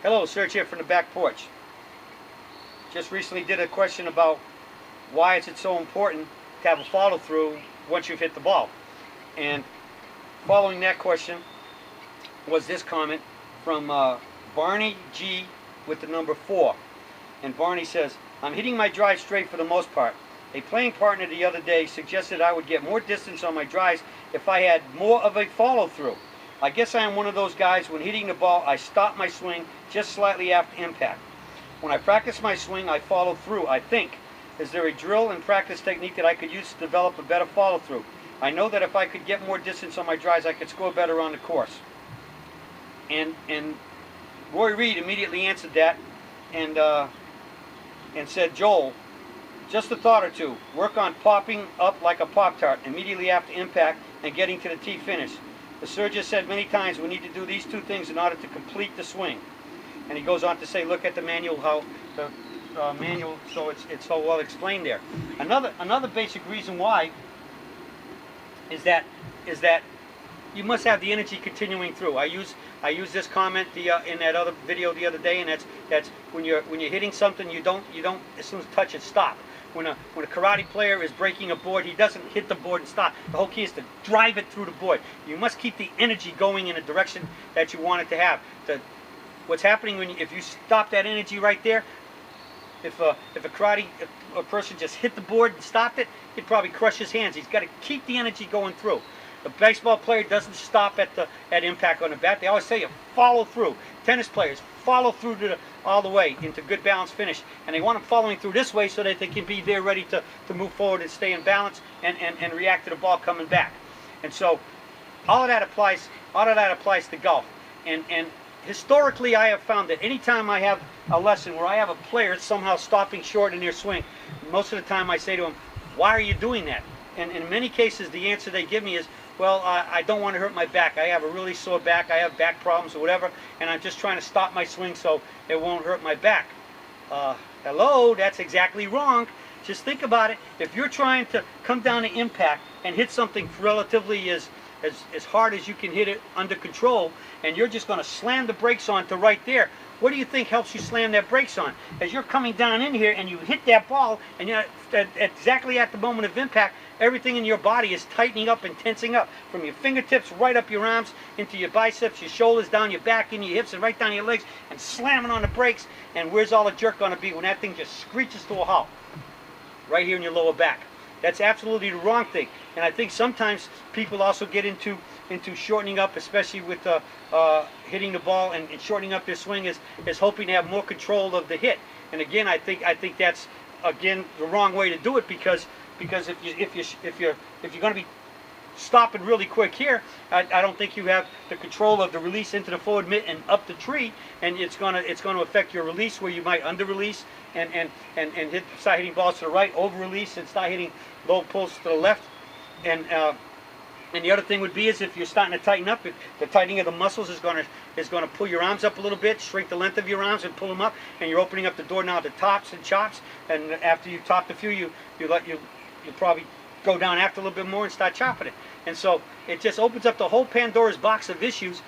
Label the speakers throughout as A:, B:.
A: Hello, Serge here from the back porch. Just recently did a question about why is it so important to have a follow through once you've hit the ball. And following that question was this comment from Barney G with the number 4. And Barney says, I'm hitting my drive straight for the most part. A playing partner the other day suggested I would get more distance on my drives if I had more of a follow through. I guess I am one of those guys, when hitting the ball, I stop my swing just slightly after impact. When I practice my swing, I follow through, I think. Is there a drill and practice technique that I could use to develop a better follow through? I know that if I could get more distance on my drives, I could score better on the course. And Roy Reed immediately answered that and said, Joel, just a thought or two. Work on popping up like a Pop-Tart immediately after impact and getting to the tee finish. The Serge has said many times we need to do these two things in order to complete the swing. And he goes on to say, look at the manual, how the manual, so it's so well explained there. Another basic reason why is that you must have the energy continuing through. I use this comment in that other video the other day, and that's when you're hitting something, you don't as soon as you touch it, stop. When a karate player is breaking a board, he doesn't hit the board and stop. The whole key is to drive it through the board. You must keep the energy going in a direction that you want it to have. What's happening if you stop that energy right there? If a person just hit the board and stopped it, he'd probably crush his hands. He's got to keep the energy going through. A baseball player doesn't stop at impact on the bat. They always say you follow through. Tennis players follow through all the way into good balanced finish, and they want them following through this way so that they can be there ready to move forward and stay in balance and react to the ball coming back. And so all of that applies to golf. And historically, I have found that anytime I have a lesson where I have a player somehow stopping short in their swing, most of the time I say to them, why are you doing that? And in many cases, the answer they give me is, well, I don't want to hurt my back. I have a really sore back. I have back problems or whatever, and I'm just trying to stop my swing so it won't hurt my back. Hello, that's exactly wrong. Just think about it. If you're trying to come down to impact and hit something relatively as hard as you can hit it under control, and you're just going to slam the brakes on to right there, what do you think helps you slam that brakes on? As you're coming down in here and you hit that ball, and you're exactly at the moment of impact, everything in your body is tightening up and tensing up, from your fingertips right up your arms into your biceps, your shoulders, down your back, into your hips, and right down your legs, and slamming on the brakes. And where's all the jerk going to be when that thing just screeches to a halt? Right here in your lower back. That's absolutely the wrong thing. And I think sometimes people also get into shortening up, especially with hitting the ball and shortening up their swing, is hoping to have more control of the hit. And again, I think that's again the wrong way to do it, because if you're going to be stopping really quick here, I don't think you have the control of the release into the forward mitt and up the tree, and it's going to affect your release, where you might under release and start hitting balls to the right, over release and start hitting low pulls to the left. And the other thing would be is if you're starting to tighten up, the tightening of the muscles is going to pull your arms up a little bit, shrink the length of your arms and pull them up, and you're opening up the door now to tops and chops. And after you've topped a few, you probably go down after a little bit more and start chopping it. And so it just opens up the whole Pandora's box of issues.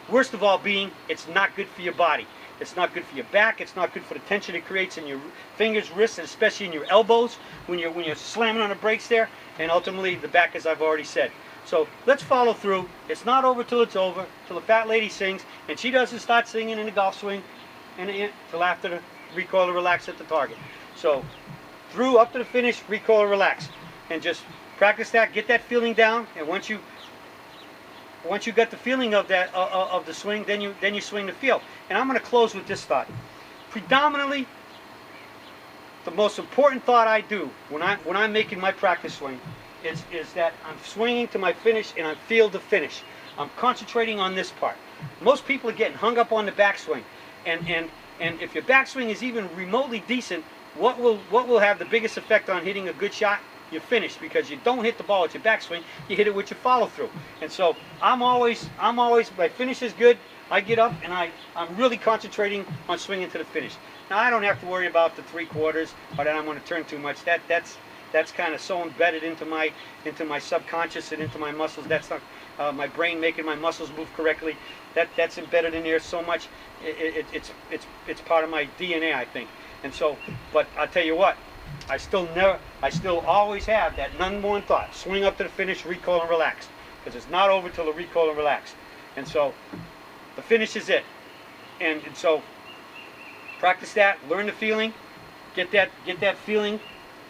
A: Worst of all being, it's not good for your body. It's not good for your back. It's not good for the tension it creates in your fingers, wrists, and especially in your elbows when you're slamming on the brakes there. And ultimately the back, as I've already said. So let's follow through. It's not over till it's over, till the fat lady sings, and she doesn't start singing in the golf swing until after the recoil or relax at the target. So through up to the finish, recoil or relax, and just practice that, get that feeling down. And once you get the feeling of that of the swing, then you swing the field. And I'm going to close with this thought. Predominantly, the most important thought I do when I'm making my practice swing is that I'm swinging to my finish and I feel the finish. I'm concentrating on this part. Most people are getting hung up on the backswing, and if your backswing is even remotely decent, what will have the biggest effect on hitting a good shot? Your finish, because you don't hit the ball with your backswing, you hit it with your follow through. And so I'm always my finish is good. I get up and I'm really concentrating on swinging to the finish. Now I don't have to worry about the 3/4 or that I'm going to turn too much. That's kind of so embedded into my subconscious and into my muscles. That's my brain making my muscles move correctly. That's embedded in there so much. It's part of my DNA, I think. And so, but I'll tell you what, I still always have that number one thought: swing up to the finish, recoil, and relax, because it's not over till the recoil and relax. And so, the finish is it. And so, practice that, learn the feeling, get that feeling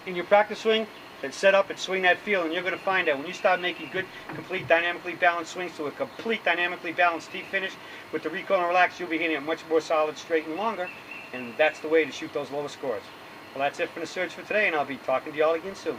A: in your practice swing, then set up and swing that feel, and you're going to find that when you start making good, complete, dynamically balanced swings to a complete, dynamically balanced deep finish with the recoil and relax, you'll be hitting it much more solid, straight, and longer, and that's the way to shoot those lower scores. Well, that's it from the Surge for today, and I'll be talking to you all again soon.